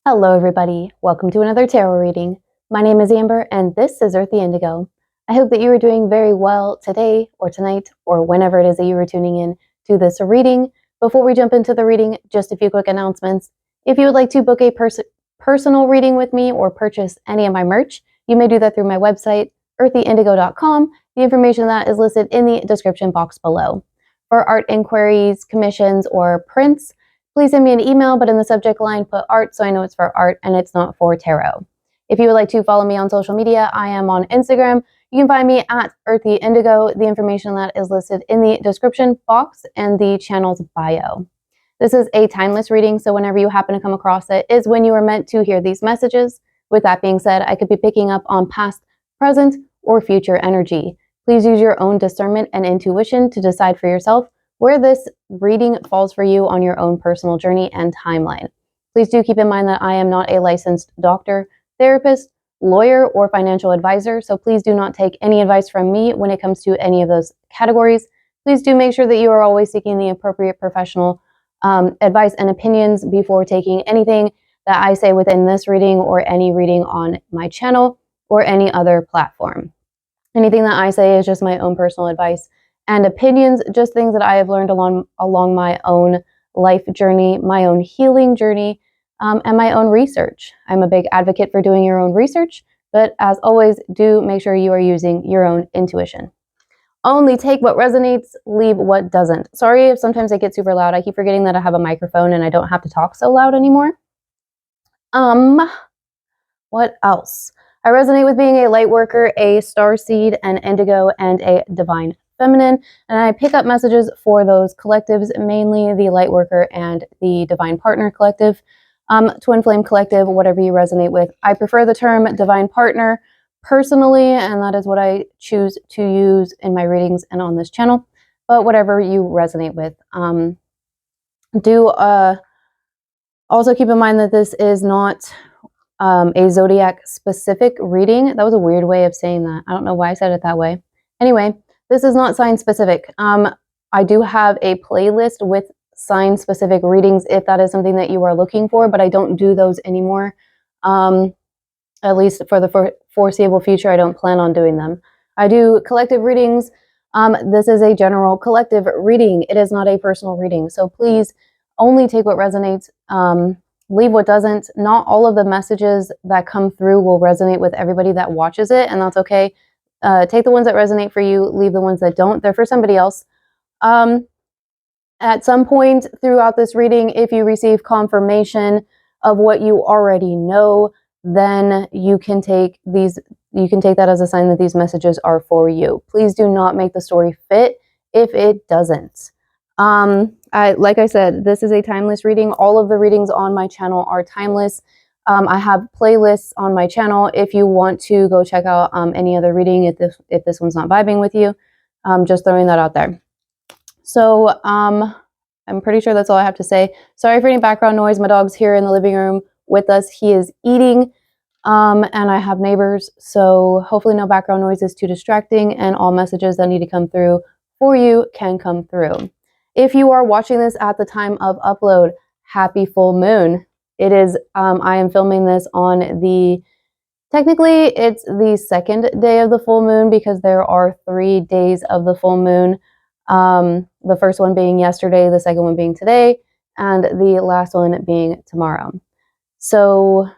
Hello everybody, welcome to another tarot reading. My name is Amber and this is Earthy Indigo. I hope that you are doing very well today or tonight or whenever it is that you are tuning in to this reading. Before we jump into the reading, just a few quick announcements. If you would like to book a personal reading with me or purchase any of my merch, you may do that through my website, earthyindigo.com. The information of that is listed in the description box below. For art inquiries, commissions, or prints, please send me an email, but in the subject line, put art so I know it's for art and it's not for tarot. If you would like to follow me on social media, I am on Instagram. You can find me at Earthy Indigo. The information on that is listed in the description box and the channel's bio. This is a timeless reading, so whenever you happen to come across it is when you are meant to hear these messages. With that being said, I could be picking up on past, present, or future energy. Please use your own discernment and intuition to decide for yourself where this reading falls for you on your own personal journey and timeline. Please do keep in mind that I am not a licensed doctor, therapist, lawyer, or financial advisor, so please do not take any advice from me when it comes to any of those categories. Please do make sure that you are always seeking the appropriate professional advice and opinions before taking anything that I say within this reading or any reading on my channel or any other platform. Anything that I say is just my own personal advice and opinions, just things that I have learned along my own life journey, my own healing journey, and my own research. I'm a big advocate for doing your own research, but as always, do make sure you are using your own intuition. Only take what resonates, leave what doesn't. Sorry if sometimes I get super loud. I keep forgetting that I have a microphone and I don't have to talk so loud anymore. What else? I resonate with being a light worker, a starseed, an indigo, and a divine feminine, and I pick up messages for those collectives, mainly the light worker and the divine partner collective, twin flame collective, whatever you resonate with. I prefer the term divine partner personally, and that is what I choose to use in my readings and on this channel, but whatever you resonate with. Also keep in mind that this is not a zodiac specific reading. That was a weird way of saying that. I don't know why I said it that way. Anyway, this is not sign specific. I do have a playlist with sign specific readings if that is something that you are looking for, but I don't do those anymore. At least for the foreseeable future, I don't plan on doing them. I do collective readings. This is a general collective reading. It is not a personal reading. So please only take what resonates. Leave what doesn't. Not all of the messages that come through will resonate with everybody that watches it, and that's okay. Take the ones that resonate for you, leave the ones that don't. They're for somebody else. At some point throughout this reading, if you receive confirmation of what you already know, then you can take that as a sign that these messages are for you. Please do not make the story fit if it doesn't. Like I said, this is a timeless reading. All of the readings on my channel are timeless. I have playlists on my channel if you want to go check out any other reading if this one's not vibing with you. Just throwing that out there. So I'm pretty sure that's all I have to say. Sorry for any background noise. My dog's here in the living room with us. He is eating, and I have neighbors, so hopefully no background noise is too distracting, and all messages that need to come through for you can come through. If you are watching this at the time of upload, happy full moon. It is, I am filming this on technically it's the second day of the full moon because there are 3 days of the full moon. The first one being yesterday, the second one being today, and the last one being tomorrow. So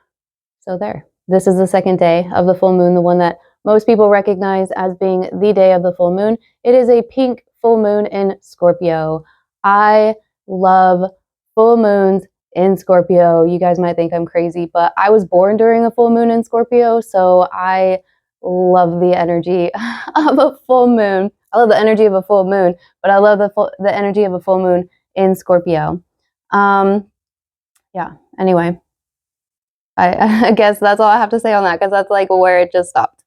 there. This is the second day of the full moon, the one that most people recognize as being the day of the full moon. It is a pink full moon in Scorpio. I love full moons in Scorpio. You guys might think I'm crazy, but I was born during a full moon in Scorpio, so I love the energy of a full moon. I love the energy of a full moon, but I love the energy of a full moon in Scorpio. Yeah, anyway. I guess that's all I have to say on that because that's like where it just stopped.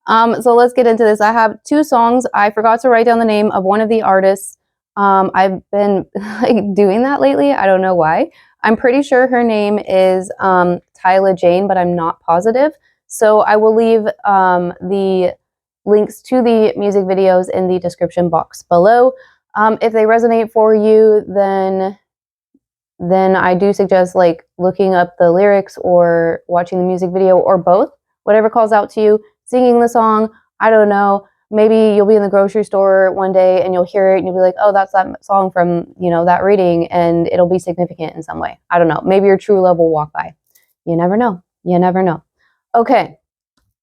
So let's get into this. I have 2 songs. I forgot to write down the name of one of the artists. I've been like doing that lately. I don't know why. I'm pretty sure her name is Tyla Jane, but I'm not positive. So I will leave the links to the music videos in the description box below. If they resonate for you, then then I do suggest like looking up the lyrics or watching the music video or both, whatever calls out to you, singing the song. I don't know. Maybe you'll be in the grocery store one day and you'll hear it and you'll be like, oh, that's that song from, you know, that reading, and it'll be significant in some way. I don't know. Maybe your true love will walk by. You never know. You never know. Okay.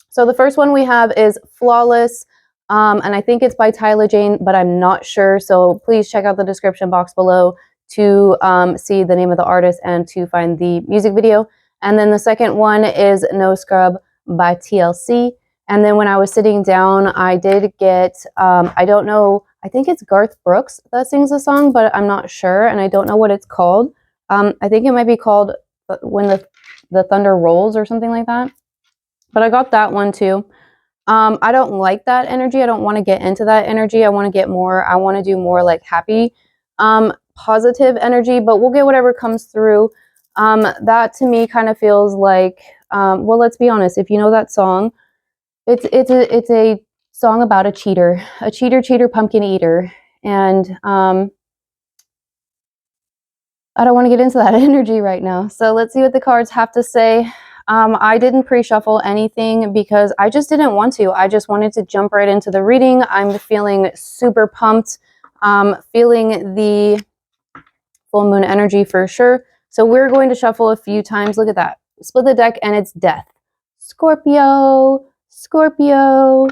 So the first one we have is Flawless. And I think it's by Tyla Jane, but I'm not sure. So please check out the description box below to see the name of the artist and to find the music video. And then the second one is No Scrub by TLC. And then when I was sitting down, I did get, I don't know, I think it's Garth Brooks that sings the song, but I'm not sure. And I don't know what it's called. I think it might be called When the Thunder Rolls or something like that. But I got that one too. I don't like that energy. I don't want to get into that energy. I want to get more, I want to do more like happy, positive energy, but we'll get whatever comes through. That to me kind of feels like, well, let's be honest. If you know that song, it's a song about a cheater, pumpkin eater. And I don't want to get into that energy right now. So let's see what the cards have to say. I didn't pre-shuffle anything because I just didn't want to. I just wanted to jump right into the reading. I'm feeling super pumped, feeling the full moon energy for sure. So we're going to shuffle a few times. Look at that. Split the deck and it's death. Scorpio, Scorpio.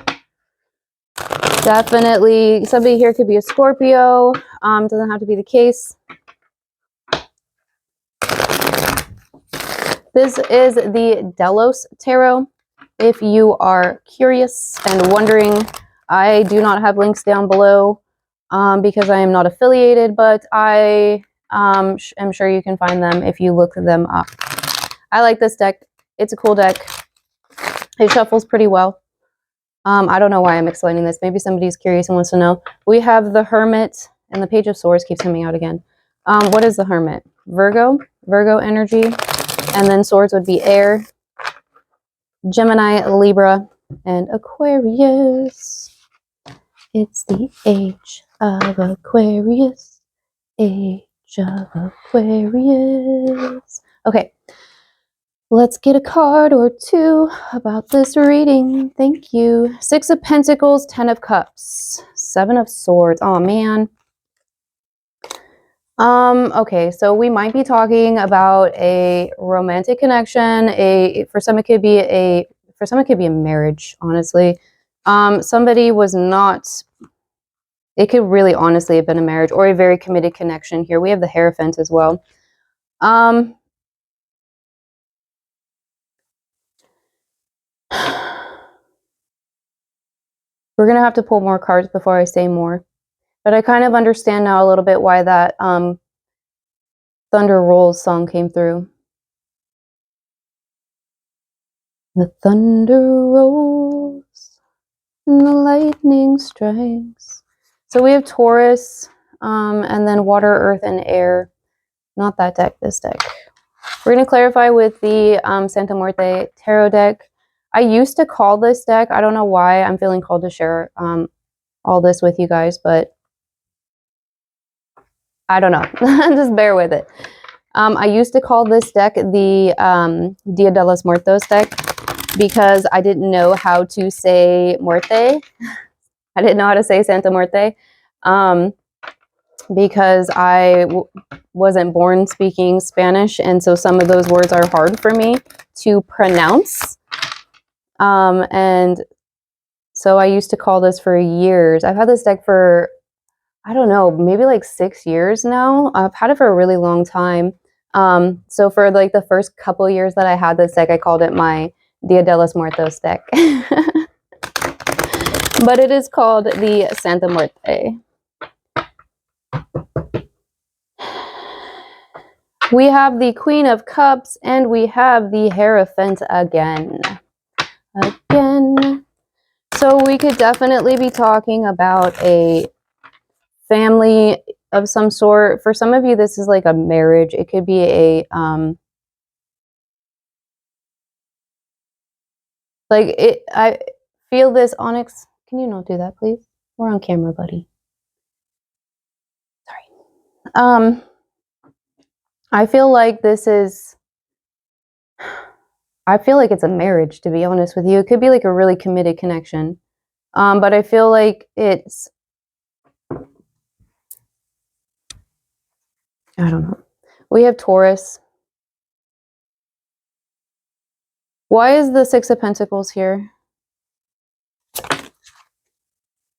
Definitely somebody here could be a Scorpio. Doesn't have to be the case. This is the Delos Tarot. If you are curious and wondering, I do not have links down below because I am not affiliated, but I am sure you can find them if you look them up. I like this deck. It's a cool deck. It shuffles pretty well. I don't know why I'm explaining this. Maybe somebody's curious and wants to know. We have the Hermit, and the Page of Swords keeps coming out again. What is the Hermit? Virgo energy. And then swords would be air, Gemini, Libra, and Aquarius. It's the age of Aquarius. Age of Aquarius. Okay. Let's get a card or two about this reading. Thank you. 6 of Pentacles, 10 of Cups, 7 of Swords. Oh, man. Okay, so we might be talking about a romantic connection. For some it could be a marriage, honestly. Somebody was not, it could really honestly have been a marriage or a very committed connection here. We have the Hierophant as well. We're gonna have to pull more cards before I say more. But I kind of understand now a little bit why that Thunder Rolls song came through. The thunder rolls and the lightning strikes. So we have Taurus, and then water, earth, and air. Not that deck, this deck. We're going to clarify with the Santa Muerte tarot deck. I used to call this deck, I don't know why I'm feeling called to share all this with you guys, but I don't know. Just bear with it. I used to call this deck the Dia de los Muertos deck because I didn't know how to say Muerte. I didn't know how to say Santa Muerte because I wasn't born speaking Spanish, and so some of those words are hard for me to pronounce. And so I used to call this for years. I've had this deck for, I don't know, maybe like 6 years now. I've had it for a really long time. So for like the first couple years that I had this deck, I called it my Dia de los Muertos deck. But it is called the Santa Muerte. We have the Queen of Cups and we have the Hierophant again. So we could definitely be talking about a family of some sort. For some of you, this is like a marriage. It could be a I feel this, Onyx. Can you not do that, please? We're on camera, buddy. Sorry. I feel like this is, I feel like it's a marriage, to be honest with you. It could be like a really committed connection. But I feel like it's, I don't know. We have Taurus. Why is the Six of Pentacles here?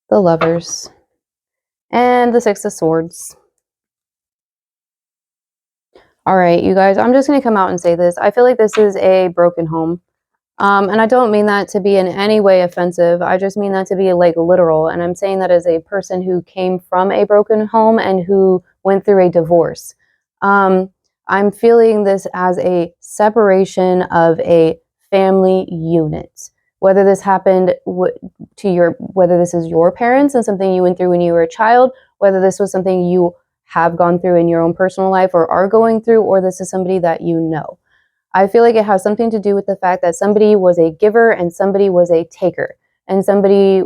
The Lovers. And the Six of Swords. All right, you guys, I'm just going to come out and say this. I feel like this is a broken home. And I don't mean that to be in any way offensive. I just mean that to be like literal. And I'm saying that as a person who came from a broken home and who went through a divorce. I'm feeling this as a separation of a family unit. Whether this happened whether this is your parents and something you went through when you were a child, whether this was something you have gone through in your own personal life or are going through, or this is somebody that you know. I feel like it has something to do with the fact that somebody was a giver and somebody was a taker. And somebody,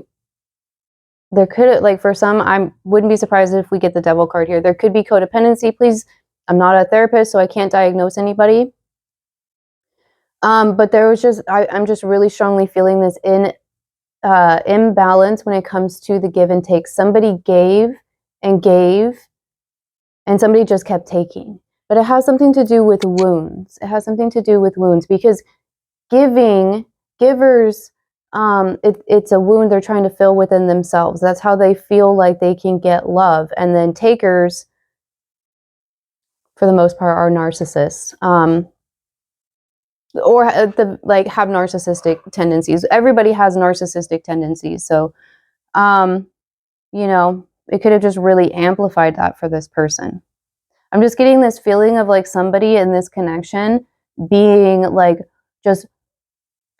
there could, like for some, I wouldn't be surprised if we get the Devil card here. There could be codependency. Please, I'm not a therapist, so I can't diagnose anybody. But there was just, I'm just really strongly feeling this imbalance when it comes to the give and take. Somebody gave, and somebody just kept taking. But it has something to do with wounds. It has something to do with wounds because givers, it's a wound they're trying to fill within themselves. That's how they feel like they can get love. And then takers, for the most part, are narcissists. Or have narcissistic tendencies. Everybody has narcissistic tendencies. So, it could have just really amplified that for this person. I'm just getting this feeling of like somebody in this connection being like just,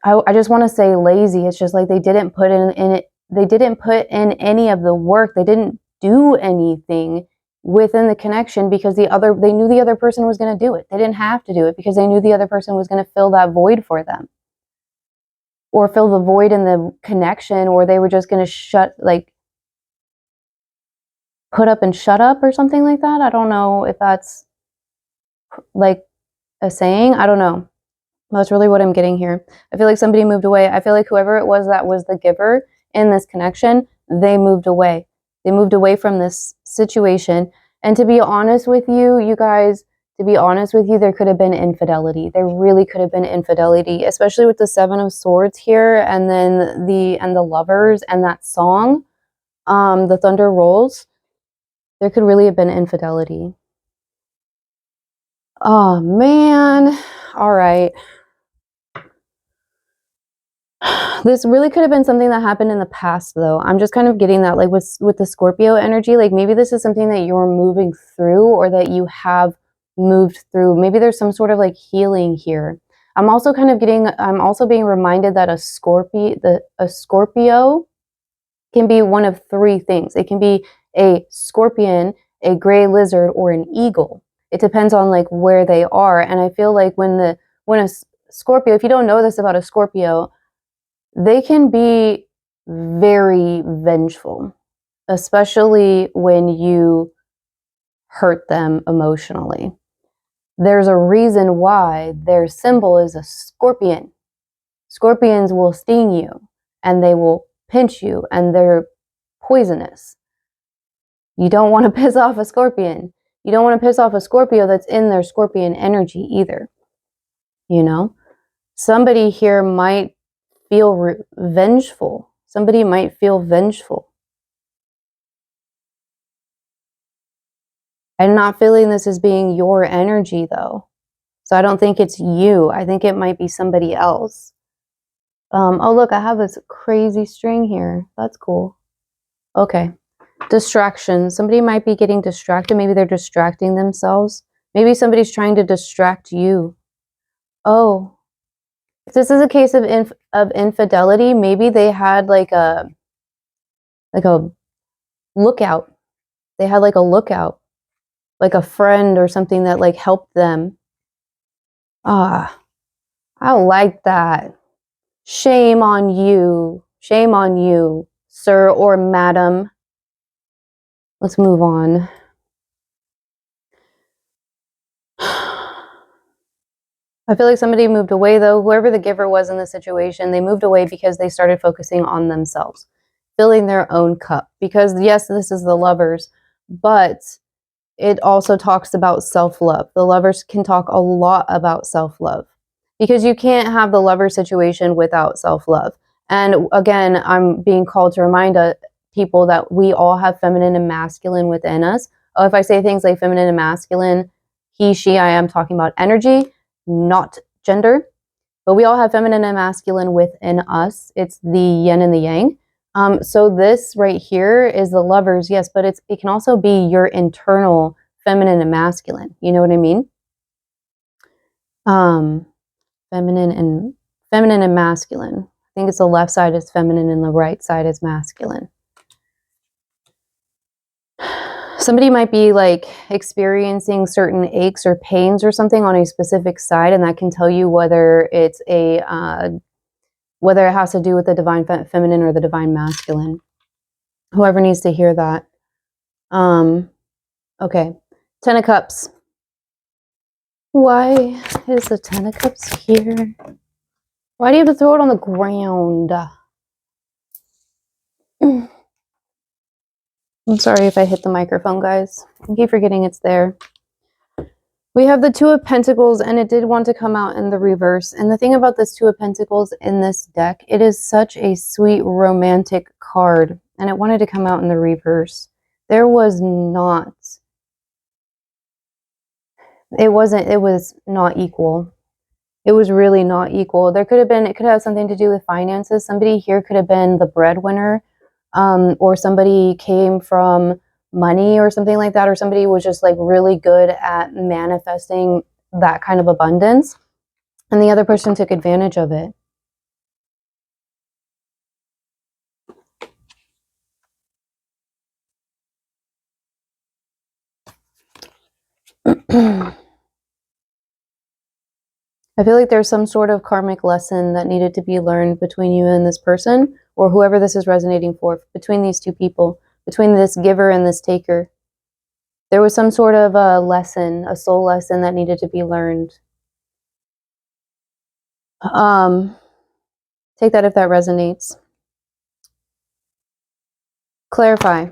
I just want to say lazy. It's just like they didn't put in it. They didn't put in any of the work. They didn't do anything within the connection because they knew the other person was going to do it. They didn't have to do it because they knew the other person was going to fill that void for them, or fill the void in the connection, or they were just going to put up and shut up or something like that. I don't know if that's like a saying. I don't know. That's really what I'm getting here. I feel like somebody moved away. I feel like whoever it was that was the giver in this connection, they moved away. They moved away from this situation. And to be honest with you, you guys, there could have been infidelity. There really could have been infidelity, especially with the Seven of Swords here, and then the Lovers and that song, the Thunder Rolls. There could really have been infidelity. Oh man. All right. This really could have been something that happened in the past, though. I'm just kind of getting that, like with the Scorpio energy, like maybe this is something that you're moving through or that you have moved through. Maybe there's some sort of like healing here. I'm also being reminded that a Scorpio can be one of three things. It can be a scorpion, a gray lizard, or an eagle. It depends on like where they are. And I feel like when a Scorpio, if you don't know this about a Scorpio, they can be very vengeful, especially when you hurt them emotionally. There's a reason why their symbol is a scorpion. Scorpions will sting you and they will pinch you and they're poisonous. You don't want to piss off a scorpion. You don't want to piss off a Scorpio that's in their scorpion energy either. Somebody here might feel vengeful. Somebody might feel vengeful. I'm not feeling this as being your energy, though. So I don't think it's you. I think it might be somebody else. Oh, look, I have this crazy string here. That's cool. Okay. Distractions. Somebody might be getting distracted. Maybe they're distracting themselves. Maybe somebody's trying to distract you. Oh. If this is a case of infidelity, maybe they had like a lookout. They had like a lookout, like a friend or something that like helped them. I like that. Shame on you. Shame on you, sir or madam. Let's move on. I feel like somebody moved away, though. Whoever the giver was in the situation, they moved away because they started focusing on themselves, filling their own cup. Because, yes, this is the lovers, but it also talks about self-love. The lovers can talk a lot about self-love because you can't have the lover situation without self-love. And again, I'm being called to remind people that we all have feminine and masculine within us. Oh, if I say things like feminine and masculine, he, she, I am talking about energy, not gender. But we all have feminine and masculine within us. It's the yin and the yang. So this right here is the lovers, yes, but it can also be your internal feminine and masculine. You know what I mean? Feminine and masculine. I think it's the left side is feminine and the right side is masculine. Somebody might be like experiencing certain aches or pains or something on a specific side, and that can tell you whether it's whether it has to do with the divine feminine or the divine masculine. Whoever needs to hear that. Okay. 10 of Cups. Why is the 10 of Cups here? Why do you have to throw it on the ground? I'm sorry if I hit the microphone, guys. I keep forgetting it's there. We have the Two of Pentacles, and it did want to come out in the reverse. And the thing about this Two of Pentacles in this deck, it is such a sweet, romantic card. And it wanted to come out in the reverse. There was not... It was not equal. It was really not equal. It could have something to do with finances. Somebody here could have been the breadwinner, or somebody came from money or something like that, or somebody was just like really good at manifesting that kind of abundance, and the other person took advantage of it. I feel like there's some sort of karmic lesson that needed to be learned between you and this person, or whoever this is resonating for, between these two people, between this giver and this taker. There was some sort of a lesson, a soul lesson that needed to be learned. Take that if that resonates. Clarify,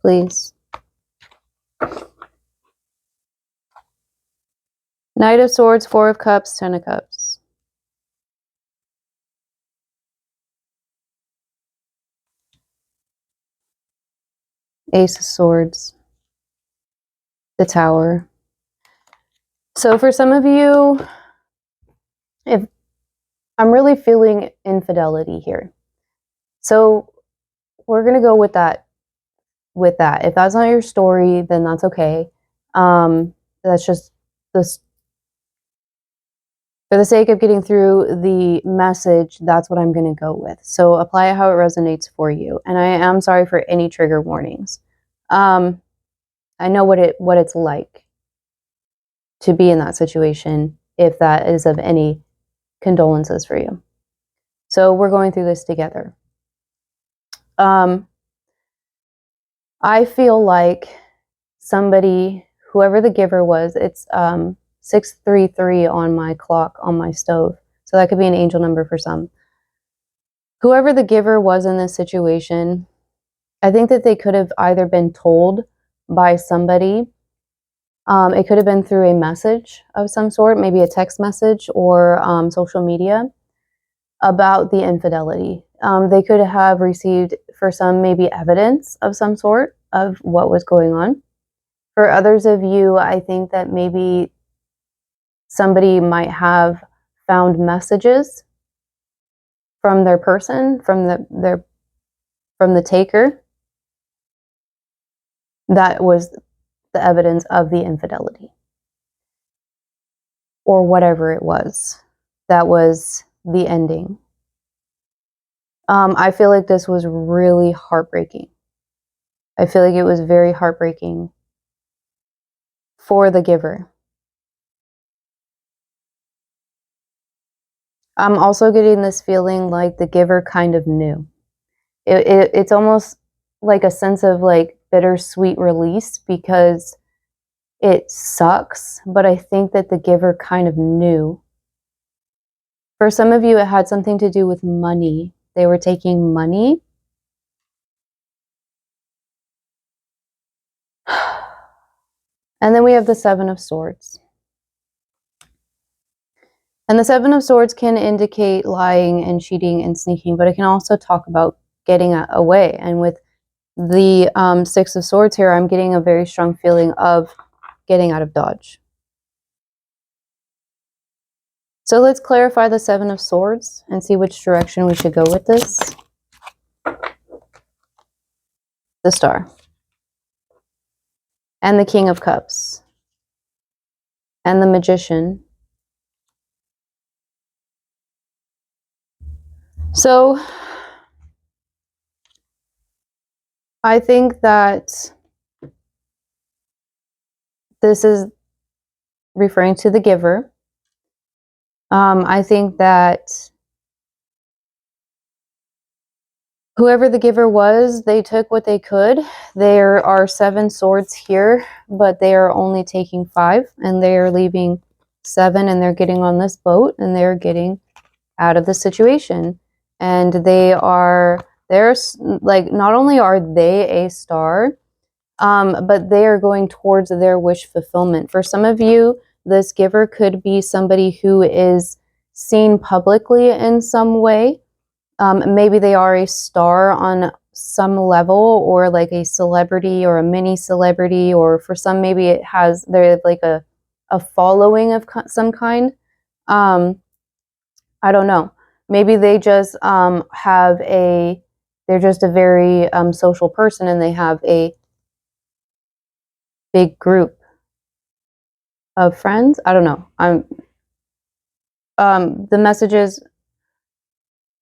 please. Knight of Swords, Four of Cups, 10 of Cups. Ace of Swords. The Tower. So for some of you, if I'm really feeling infidelity here. So we're going to go with that. If that's not your story, then that's okay. That's just this. For the sake of getting through the message, that's what I'm going to go with. So apply it how it resonates for you. And I am sorry for any trigger warnings. I know what it's like to be in that situation, if that is of any condolences for you. So we're going through this together. I feel like somebody, whoever the giver was, it's 633 on my clock on my stove. So that could be an angel number for some. Whoever the giver was in this situation, I think that they could have either been told by somebody. It could have been through a message of some sort, maybe a text message or social media, about the infidelity. They could have received, for some, maybe evidence of some sort of what was going on. For others of you, I think that maybe somebody might have found messages from their person, from the taker, that was the evidence of the infidelity, or whatever it was. That was the ending. I feel like this was really heartbreaking. I feel like it was very heartbreaking for the giver. I'm also getting this feeling like the giver kind of knew. It's almost like a sense of like bittersweet release, because it sucks, but I think that the giver kind of knew. For some of you, it had something to do with money. They were taking money. And then we have the Seven of Swords. And the Seven of Swords can indicate lying and cheating and sneaking, but it can also talk about getting away. And with the Six of Swords here, I'm getting a very strong feeling of getting out of Dodge. So let's clarify the Seven of Swords and see which direction we should go with this. The Star. And the King of Cups. And the Magician. So I think that this is referring to the giver. I think that whoever the giver was, they took what they could. There are 7 swords here, but they are only taking 5, and they are leaving 7, and they're getting on this boat, and they're getting out of the situation. And they're like, not only are they a star, but they are going towards their wish fulfillment. For some of you, this giver could be somebody who is seen publicly in some way. Maybe they are a star on some level, or like a celebrity or a mini celebrity, or for some, maybe they're like a following of some kind. I don't know. Maybe they just they're just a very social person, and they have a big group of friends. I don't know. The messages,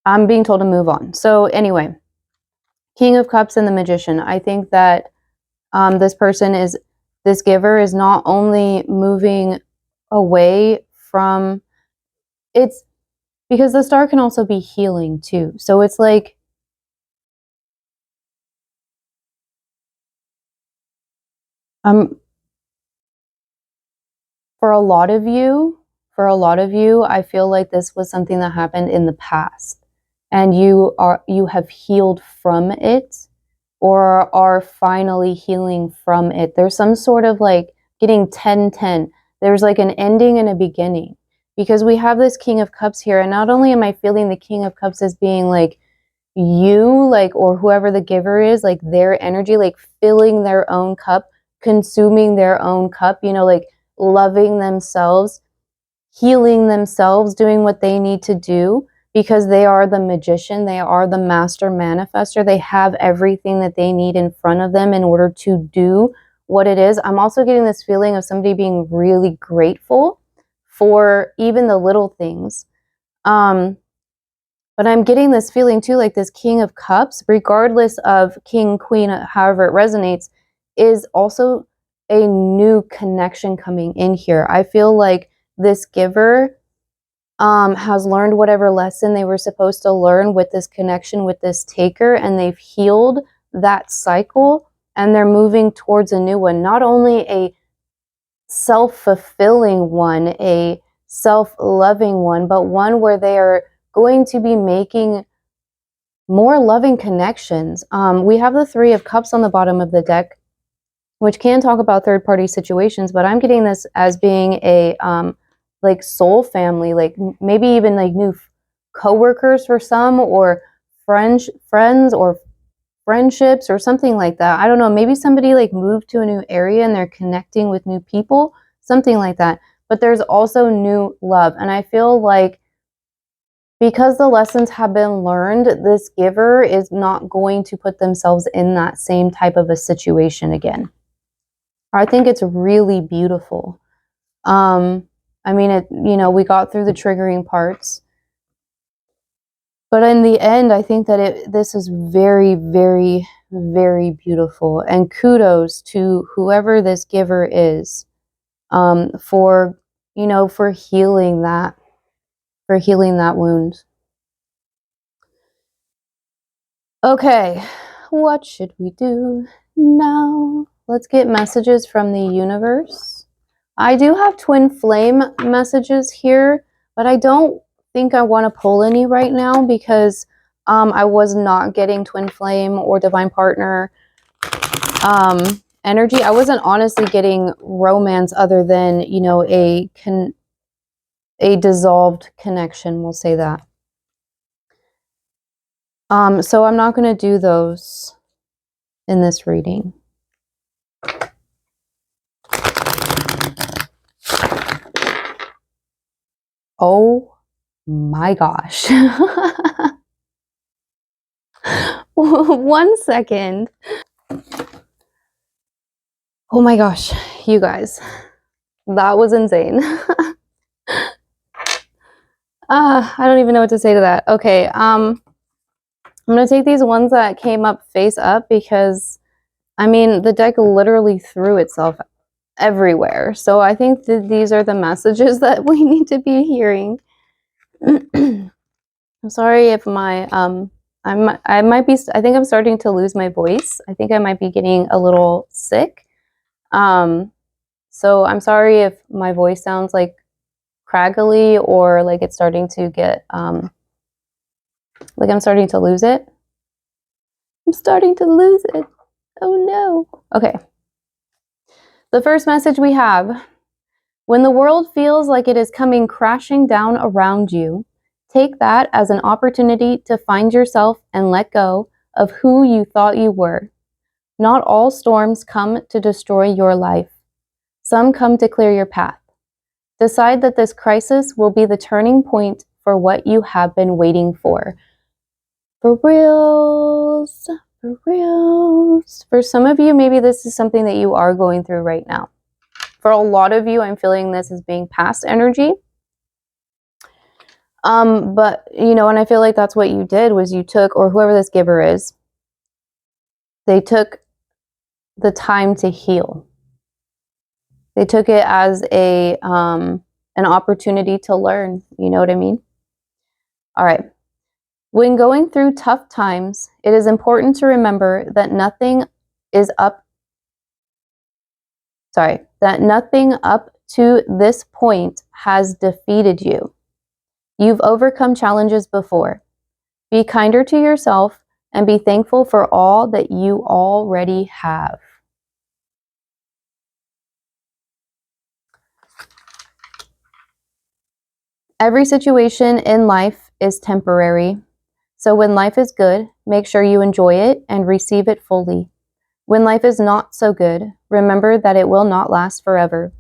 I'm being told to move on. So anyway, King of Cups and the Magician. I think that this giver is not only moving away from, it's because the Star can also be healing too. So it's like, for a lot of you, I feel like this was something that happened in the past, and you have healed from it, or are finally healing from it. There's some sort of like getting 10-10. There's like an ending and a beginning, because we have this King of Cups here, and not only am I feeling the King of Cups as being like you, like, or whoever the giver is, like their energy, like filling their own cup, consuming their own cup, you know, like loving themselves, healing themselves, doing what they need to do, because they are the magician, they are the master manifester, they have everything that they need in front of them in order to do what it is. I'm also getting this feeling of somebody being really grateful for even the little things. But I'm getting this feeling too, like this King of Cups, regardless of King, Queen, however it resonates, is also a new connection coming in here. I feel like this giver has learned whatever lesson they were supposed to learn with this connection with this taker, and they've healed that cycle, and they're moving towards a new one. Not only a self-fulfilling one, a self-loving one, but one where they are going to be making more loving connections. We have the Three of Cups on the bottom of the deck, which can talk about third-party situations, but I'm getting this as being a like soul family, like maybe even like new co-workers for some, or friends or friendships or something like that. I don't know, maybe somebody like moved to a new area and they're connecting with new people, something like that. But there's also new love, and I feel like because the lessons have been learned, this giver is not going to put themselves in that same type of a situation again. I think it's really beautiful. I mean, we got through the triggering parts, but in the end, I think that this is very, very, very beautiful. And kudos to whoever this giver is, for healing that, wound. Okay, what should we do now? Let's get messages from the universe. I do have twin flame messages here, but I don't think I want to pull any right now because I was not getting twin flame or divine partner energy. I wasn't honestly getting romance other than, you know, a dissolved connection, we'll say that. So I'm not going to do those in this reading. Oh my gosh. 1 second. Oh my gosh, you guys. That was insane. I don't even know what to say to that. Okay, I'm going to take these ones that came up face up because, I mean, the deck literally threw itself everywhere. So I think that these are the messages that we need to be hearing. I'm sorry if my, I think I'm starting to lose my voice. I think I might be getting a little sick. So I'm sorry if my voice sounds like craggly or like it's starting to get, like I'm starting to lose it. I'm starting to lose it. Oh no. Okay. The first message we have: when the world feels like it is coming crashing down around you, take that as an opportunity to find yourself and let go of who you thought you were. Not all storms come to destroy your life. Some come to clear your path. Decide that this crisis will be the turning point for what you have been waiting for. For reals. For reals. For some of you, maybe this is something that you are going through right now. For a lot of you, I'm feeling this as being past energy. But, you know, and I feel like that's what you did was you took, or whoever this giver is, they took the time to heal. They took it as a an opportunity to learn. You know what I mean? All right. When going through tough times, it is important to remember that nothing up to this point has defeated you. You've overcome challenges before. Be kinder to yourself and be thankful for all that you already have. Every situation in life is temporary. So when life is good, make sure you enjoy it and receive it fully. When life is not so good, remember that it will not last forever,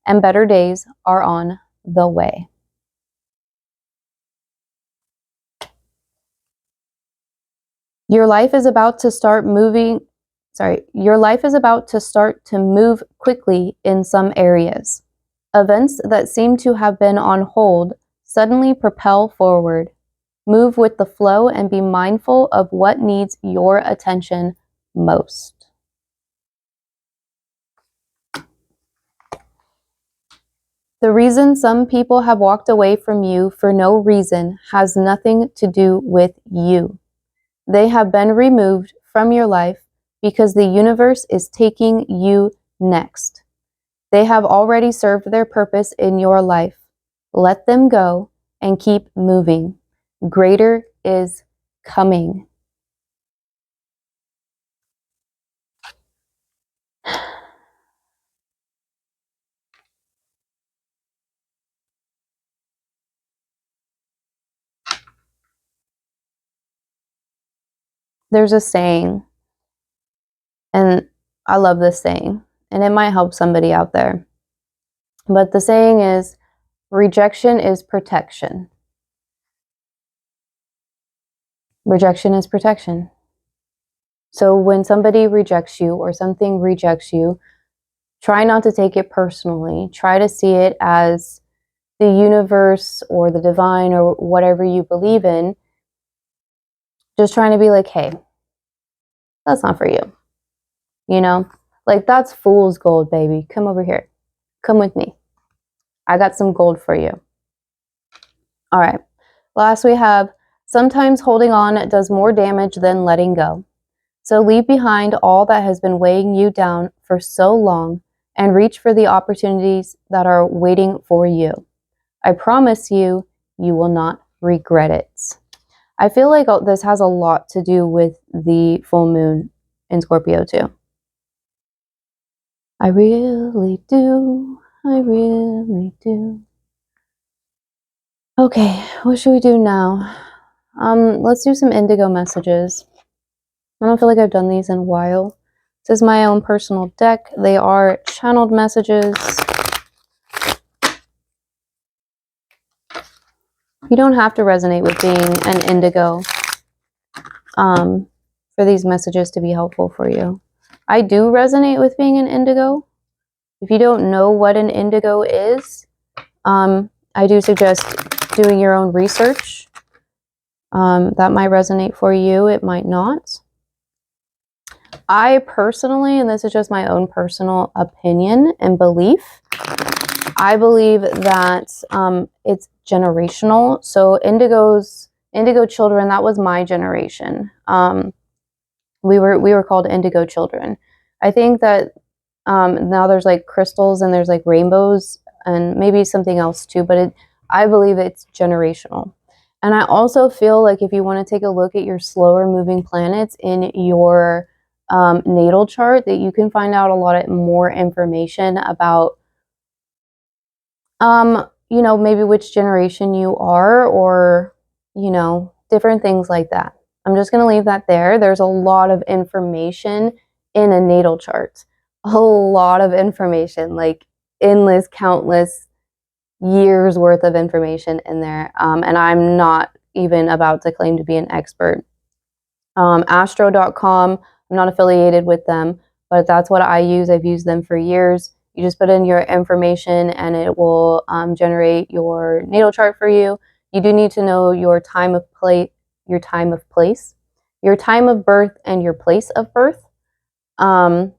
and better days are on the way. Your life is about to start to move quickly in some areas. Events that seem to have been on hold suddenly propel forward. Move with the flow and be mindful of what needs your attention most. The reason some people have walked away from you for no reason has nothing to do with you. They have been removed from your life because the universe is taking you next. They have already served their purpose in your life. Let them go and keep moving. Greater is coming. There's a saying, and I love this saying, and it might help somebody out there. But the saying is, rejection is protection. Rejection is protection. So when somebody rejects you or something rejects you, try not to take it personally. Try to see it as the universe or the divine or whatever you believe in. Just trying to be like, hey, that's not for you. You know, like that's fool's gold, baby. Come over here. Come with me. I got some gold for you. All right. Last we have, sometimes holding on does more damage than letting go. So leave behind all that has been weighing you down for so long and reach for the opportunities that are waiting for you. I promise you, you will not regret it. I feel like this has a lot to do with the full moon in Scorpio too. I really do. I really do. Okay, what should we do now? Let's do some indigo messages. I don't feel like I've done these in a while. This is my own personal deck. They are channeled messages. You don't have to resonate with being an indigo for these messages to be helpful for you. I do resonate with being an indigo. If you don't know what an indigo is, I do suggest doing your own research. That might resonate for you. It might not. I personally, and this is just my own personal opinion and belief, I believe that it's generational. So indigo children, that was my generation. We were called indigo children. I think that now there's like crystals and there's like rainbows and maybe something else too, but I believe it's generational. And I also feel like if you want to take a look at your slower moving planets in your natal chart, that you can find out a lot more information about you know, maybe which generation you are, or, you know, different things like that. I'm just going to leave that there. There's a lot of information in a natal chart. A lot of information, like endless, countless years worth of information in there. And I'm not even about to claim to be an expert. Astro.com, I'm not affiliated with them, but that's what I use. I've used them for years. You just put in your information and it will generate your natal chart for you. You do need to know your time of place, your time of birth, and your place of birth. But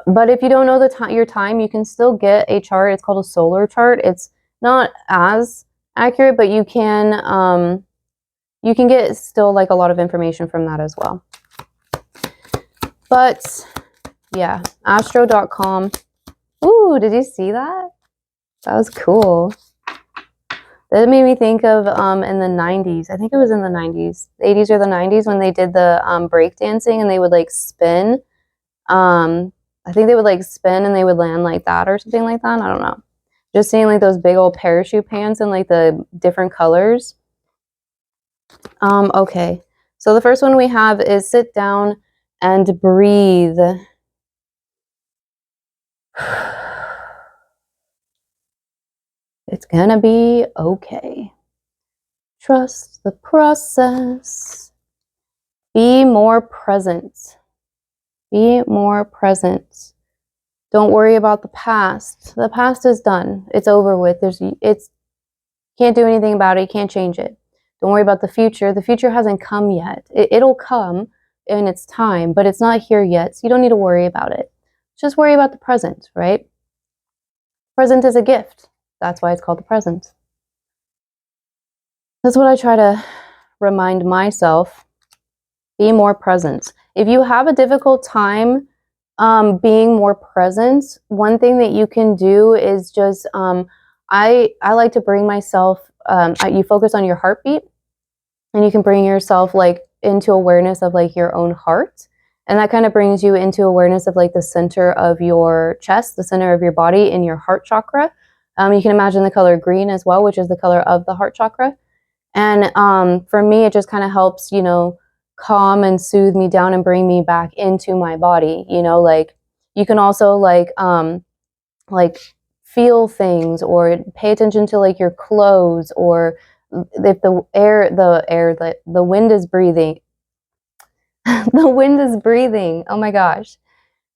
if you don't know your time, you can still get a chart. It's called a solar chart. It's not as accurate, but you can get still like a lot of information from that as well. But yeah, astro.com. Ooh, did you see that? That was cool. That made me think of in the 90s. I think it was in the 90s, the 80s or the 90s, when they did the break dancing and they would like spin. I think they would like spin and they would land like that or something like that. I don't know. Just seeing like those big old parachute pants and like the different colors. Okay. So the first one we have is sit down and breathe. It's gonna be okay. Trust the process. Be more present. Be more present. Don't worry about the past. The past is done. It's over with. Can't do anything about it. You can't change it. Don't worry about the future. The future hasn't come yet. It'll come in its time, but it's not here yet. So you don't need to worry about it. Just worry about the present, right? Present is a gift. That's why it's called the present. That's what I try to remind myself. Be more present. If you have a difficult time being more present, one thing that you can do is just, I like to bring myself, you focus on your heartbeat, and you can bring yourself like into awareness of like your own heart. And that kind of brings you into awareness of like the center of your chest, the center of your body in your heart chakra. You can imagine the color green as well, which is the color of the heart chakra. And for me, it just kind of helps, you know, calm and soothe me down and bring me back into my body. You know, like you can also like feel things or pay attention to like your clothes, or if the wind is breathing. The wind is breathing. Oh my gosh.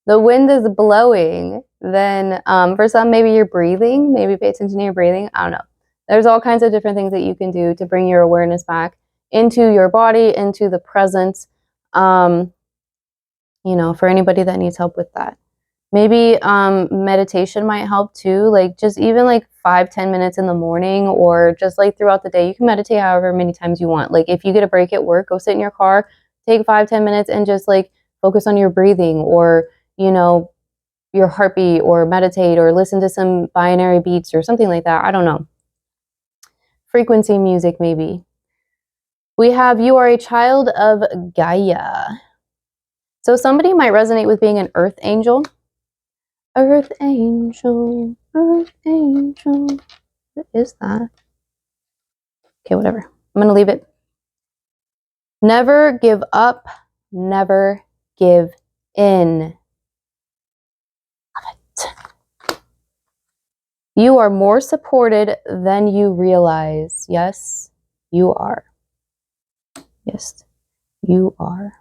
The wind is blowing. Then for some, maybe you're breathing. Maybe pay attention to your breathing. I don't know. There's all kinds of different things that you can do to bring your awareness back into your body, into the present. You know, for anybody that needs help with that. Maybe meditation might help too. Like just even like 5-10 minutes in the morning, or just like throughout the day. You can meditate however many times you want. Like if you get a break at work, go sit in your car, take 5-10 minutes and just like focus on your breathing, or you know, your heartbeat or meditate or listen to some binary beats or something like that. I don't know. Frequency music, maybe. We have you are a child of Gaia. So somebody might resonate with being an earth angel. Earth angel, earth angel. What is that? Okay, whatever. I'm going to leave it. Never give up, never give in. You are more supported than you realize. Yes, you are. Yes, you are.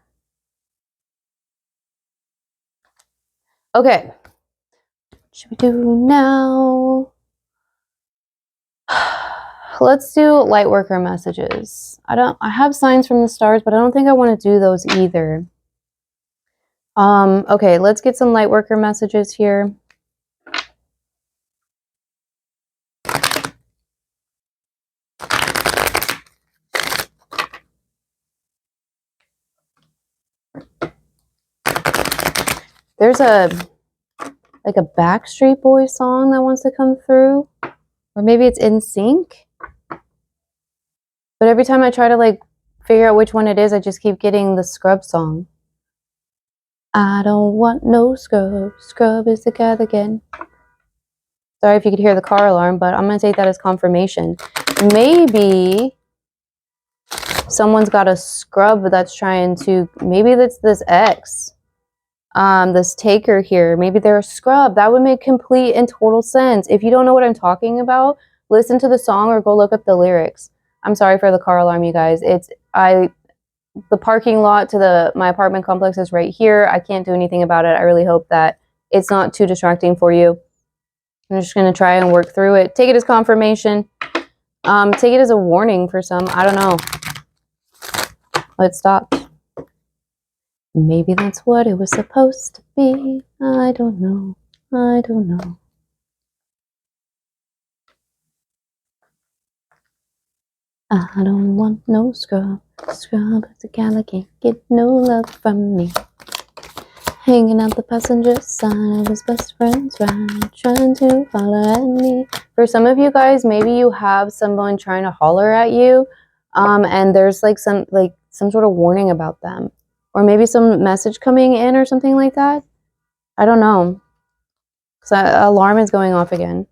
Okay. What should we do now? Let's do lightworker messages. I have signs from the stars, but I don't think I want to do those either. Okay, let's get some lightworker messages here. There's a Backstreet Boys song that wants to come through, or maybe it's In Sync. But every time I try to figure out which one it is, I just keep getting the Scrub song. I don't want no scrub. Scrub is the guy again. Sorry if you could hear the car alarm, but I'm going to take that as confirmation. Maybe someone's got a scrub that's trying to, maybe that's this ex, this taker here. Maybe they're a scrub. That would make complete and total sense. If you don't know what I'm talking about, listen to the song or go look up the lyrics. I'm sorry for the car alarm, you guys. The parking lot to my apartment complex is right here. I can't do anything about it. I really hope that it's not too distracting for you. I'm just going to try and work through it. Take it as confirmation. Take it as a warning for some. I don't know. Let's stop. Maybe that's what it was supposed to be. I don't know. I don't know. I don't want no scrub. Scrub is a gal that can't get no love from me. Hanging out the passenger side of his best friend's ride, trying to holler at me. For some of you guys, maybe you have someone trying to holler at you, and there's some sort of warning about them, or maybe some message coming in or something like that. I don't know, because alarm is going off again.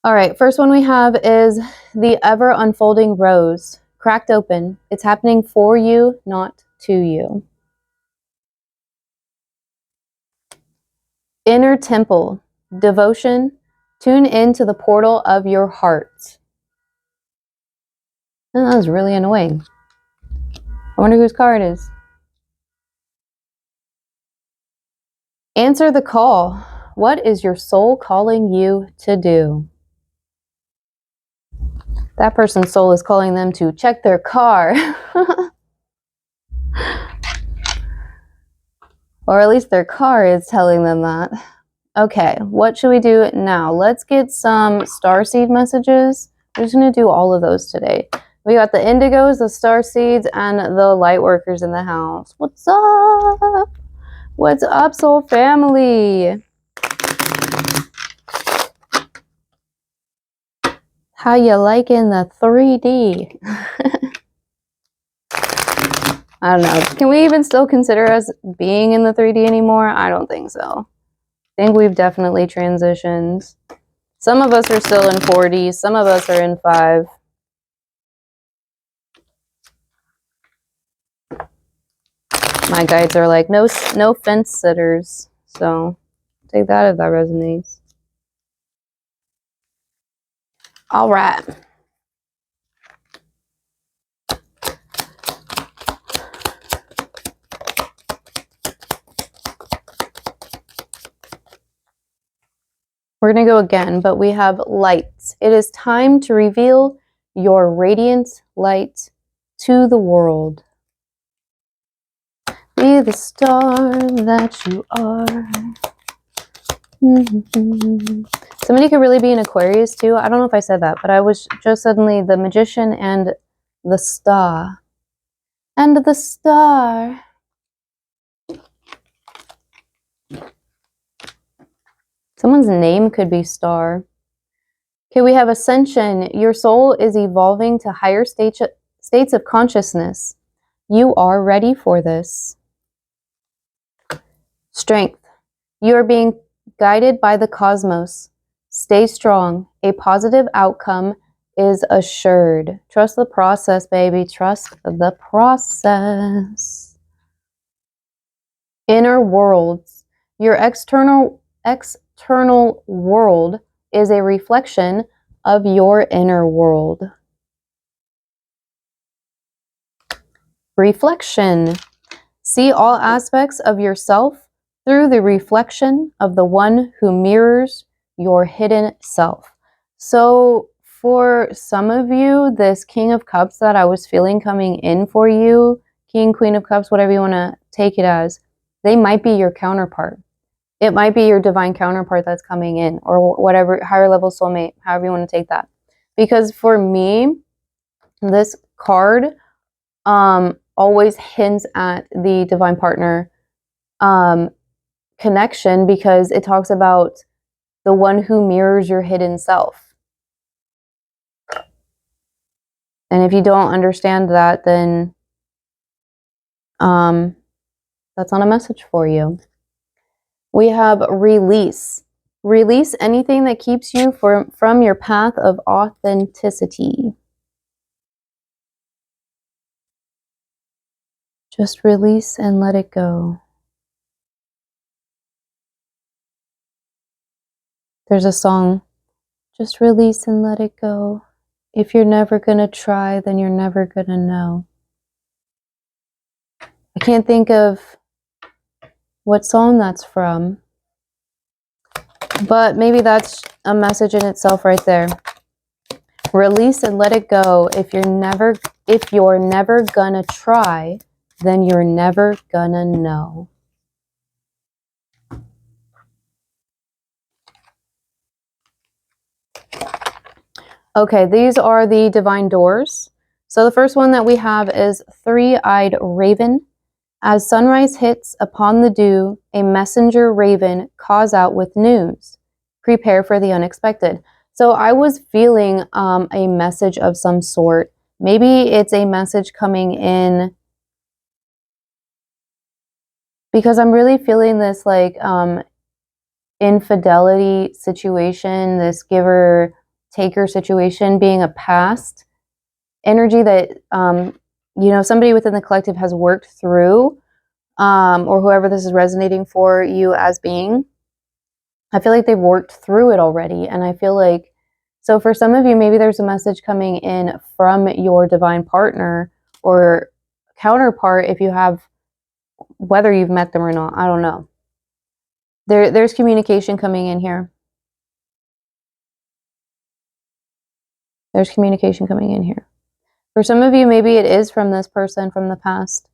All right, first one we have is the ever unfolding rose, cracked open. It's happening for you, not to you. Inner temple, devotion, tune into the portal of your heart. Oh, that was really annoying. I wonder whose car it is. Answer the call. What is your soul calling you to do? That person's soul is calling them to check their car. Or at least their car is telling them that. Okay, what should we do now? Let's get some starseed messages. We're just going to do all of those today. We got the indigos, the starseeds, and the lightworkers in the house. What's up? What's up, soul family? How you liking the 3D? I don't know. Can we even still consider us being in the 3D anymore? I don't think so. I think we've definitely transitioned. Some of us are still in 4D. Some of us are in 5. My guides are like, no fence sitters. So take that if that resonates. All right. We're going to go again, but we have lights. It is time to reveal your radiant light to the world. Be the star that you are. Somebody could really be an Aquarius too. I don't know if I said that, but I was just suddenly the magician and the star. And the star. Someone's name could be Star. Okay, we have Ascension. Your soul is evolving to higher states of consciousness. You are ready for this. Strength. You are being guided by the cosmos. Stay strong. A positive outcome is assured. Trust the process, baby. Trust the process. Inner worlds. Your external world is a reflection of your inner world. Reflection. See all aspects of yourself through the reflection of the one who mirrors your hidden self. So for some of you, this King of Cups that I was feeling coming in for you, King, Queen of Cups, whatever you want to take it as, they might be your counterpart. It might be your divine counterpart that's coming in, or whatever, higher level soulmate, however you want to take that. Because for me, this card always hints at the divine partner connection, because it talks about the one who mirrors your hidden self. And if you don't understand that, then that's not a message for you. We have release. Release anything that keeps you from your path of authenticity. Just release and let it go. There's a song, just release and let it go. If you're never gonna try, then you're never gonna know. I can't think of what song that's from, but maybe that's a message in itself right there. Release and let it go. If you're never gonna try, then you're never gonna know. Okay, these are the divine doors. So the first one that we have is Three-Eyed Raven. As sunrise hits upon the dew, a messenger raven calls out with news. Prepare for the unexpected. So I was feeling a message of some sort. Maybe it's a message coming in, because I'm really feeling this like infidelity situation, this giver-taker situation being a past energy that somebody within the collective has worked through, or whoever this is resonating for you as being. I feel like they've worked through it already, and I feel like, so for some of you, maybe there's a message coming in from your divine partner or counterpart, if you have, whether you've met them or not, I don't know. There's communication coming in here. There's communication coming in here. For some of you, maybe it is from this person from the past.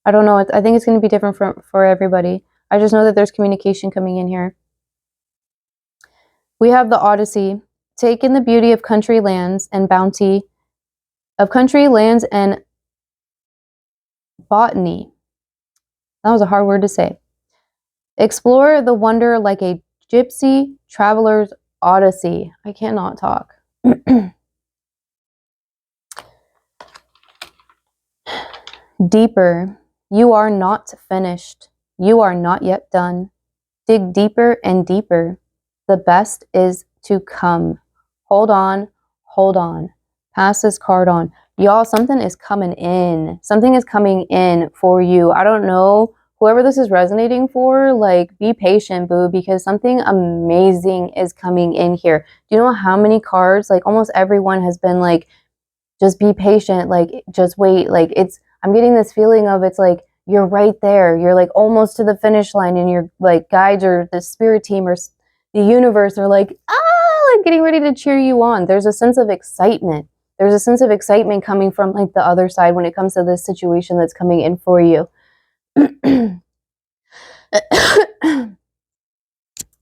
I don't know. I think it's going to be different for everybody. I just know that there's communication coming in here. We have the Odyssey. Take in the beauty of country lands and bounty of country lands and botany. That was a hard word to say. Explore the wonder like a gypsy traveler's odyssey. I cannot talk. Deeper. You are not finished. You are not yet done. Dig deeper and deeper. The best is to come. Hold on. Hold on. Pass this card on. Y'all, something is coming in. Something is coming in for you. I don't know. Whoever this is resonating for, like, be patient, boo, because something amazing is coming in here. Do you know how many cards, like, almost everyone has been like, just be patient, like, just wait. Like, I'm getting this feeling of, it's like, you're right there. You're like almost to the finish line, and your like guides or the spirit team or the universe are like, like getting ready to cheer you on. There's a sense of excitement. There's a sense of excitement coming from like the other side when it comes to this situation that's coming in for you.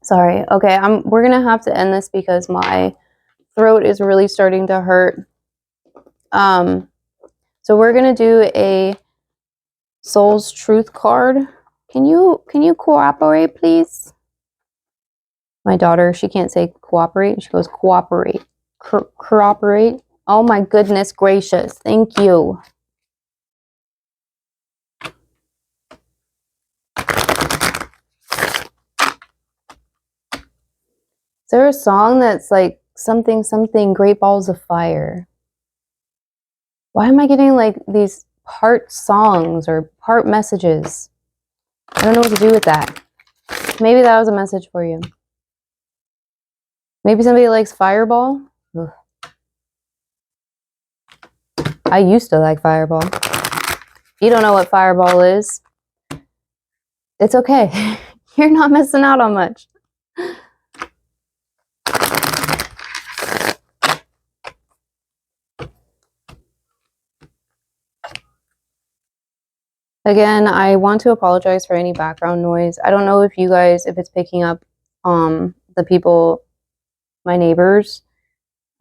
Sorry. Okay, we're gonna have to end this because my throat is really starting to hurt. So we're gonna do a Soul's Truth card. Can you cooperate, please? My daughter, she can't say cooperate. She goes cooperate. Cooperate. Oh my goodness gracious. Thank you. Is there a song that's like something, Great Balls of Fire? Why am I getting like these part songs or part messages? I don't know what to do with that. Maybe that was a message for you. Maybe somebody likes Fireball? Ugh. I used to like Fireball. You don't know what Fireball is. It's okay. You're not missing out on much. Again, I want to apologize for any background noise. I don't know if you guys, if it's picking up the people, my neighbors.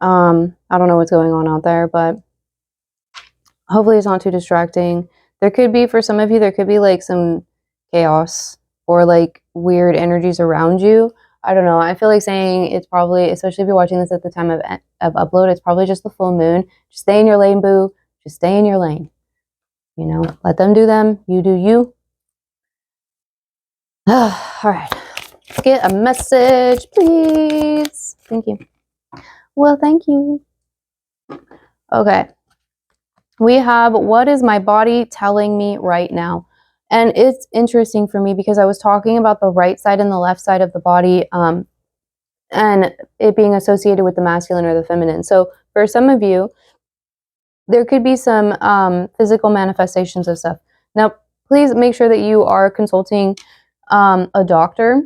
I don't know what's going on out there, but hopefully it's not too distracting. There could be, for some of you, there could be like some chaos or like weird energies around you. I don't know. I feel like saying it's probably, especially if you're watching this at the time of upload, it's probably just the full moon. Just stay in your lane, boo. Just stay in your lane. You know, let them do them. You do you. All right. Get a message, please. Thank you. Well, thank you. Okay. We have, what is my body telling me right now? And it's interesting for me because I was talking about the right side and the left side of the body and it being associated with the masculine or the feminine. So for some of you, there could be some physical manifestations of stuff. Now, please make sure that you are consulting a doctor.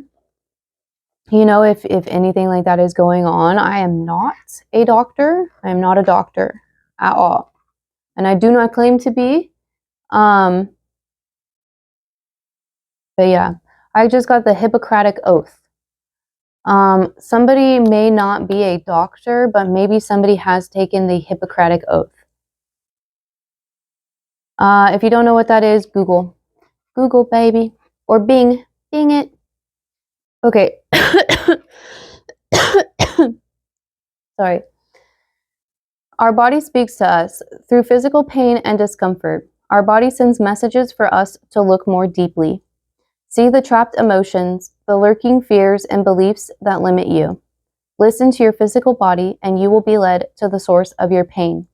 You know, if anything like that is going on. I am not a doctor. I am not a doctor at all. And I do not claim to be. But yeah, I just got the Hippocratic Oath. Somebody may not be a doctor, but maybe somebody has taken the Hippocratic Oath. If you don't know what that is, Google. Google, baby. Or Bing. Bing it. Okay. Sorry. Our body speaks to us through physical pain and discomfort. Our body sends messages for us to look more deeply. See the trapped emotions, the lurking fears and beliefs that limit you. Listen to your physical body and you will be led to the source of your pain.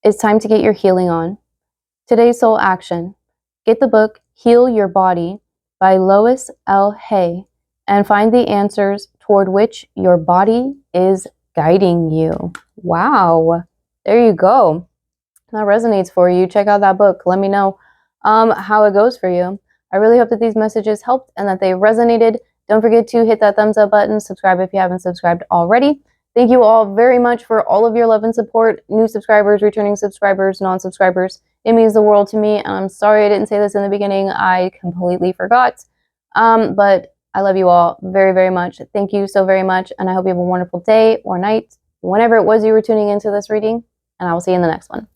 It's time to get your healing on. Today's soul action. Get the book Heal Your Body by Lois L. Hay and find the answers toward which your body is guiding you. Wow. There you go. That resonates for you. Check out that book. Let me know how it goes for you. I really hope that these messages helped and that they resonated. Don't forget to hit that thumbs up button, subscribe if you haven't subscribed already. Thank you all very much for all of your love and support, new subscribers, returning subscribers, non-subscribers. It means the world to me, and I'm sorry I didn't say this in the beginning. I completely forgot. But I love you all very, very much. Thank you so very much, and I hope you have a wonderful day or night, whenever it was you were tuning into this reading, and I will see you in the next one.